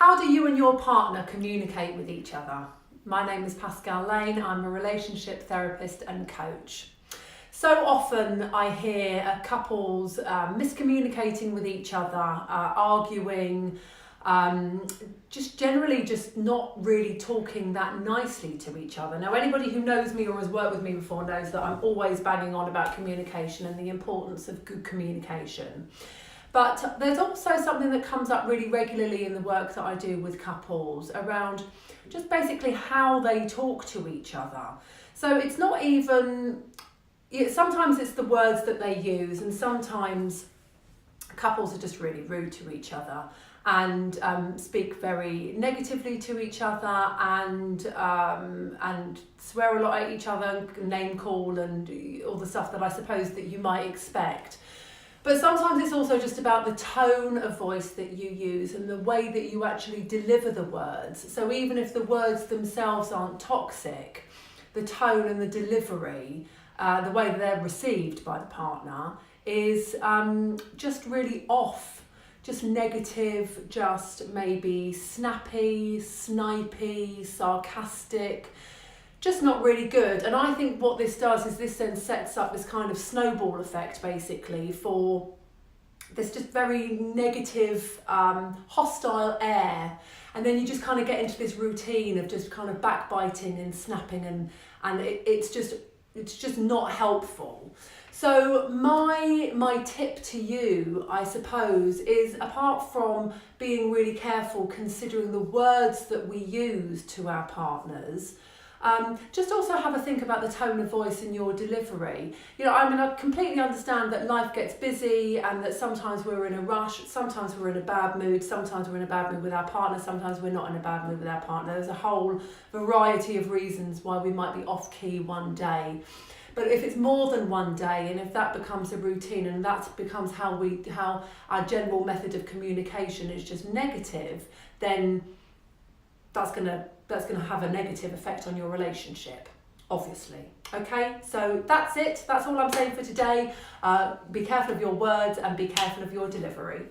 How do you and your partner communicate with each other? My name is Pascale Lane. I'm a relationship therapist and coach. So often I hear couples miscommunicating with each other, arguing, just generally just not really talking that nicely to each other. Now, anybody who knows me or has worked with me before knows that I'm always banging on about communication and the importance of good communication. But there's also something that comes up really regularly in the work that I do with couples around just basically how they talk to each other. So it's not even, sometimes it's the words that they use, and sometimes couples are just really rude to each other and speak very negatively to each other and swear a lot at each other, name call and all the stuff that I suppose that you might expect. But sometimes it's also just about the tone of voice that you use and the way that you actually deliver the words. So even if the words themselves aren't toxic, the tone and the delivery, the way that they're received by the partner is just really off, just negative, just maybe snappy, snipey, sarcastic, just not really good. And I think what this does is this then sets up this kind of snowball effect basically for this just very negative, hostile air. And then you just kind of get into this routine of just kind of backbiting and snapping and it's just not helpful. So my tip to you, I suppose, is apart from being really careful considering the words that we use to our partners, just also have a think about the tone of voice in your delivery. I completely understand that life gets busy and that sometimes we're in a rush, sometimes we're in a bad mood, sometimes we're in a bad mood with our partner, sometimes we're not in a bad mood with our partner. There's a whole variety of reasons why we might be off key one day. But if it's more than one day, and if that becomes a routine and that becomes how our general method of communication is just negative, then that's gonna have a negative effect on your relationship, obviously. Okay, so that's it. That's all I'm saying for today. Be careful of your words and be careful of your delivery.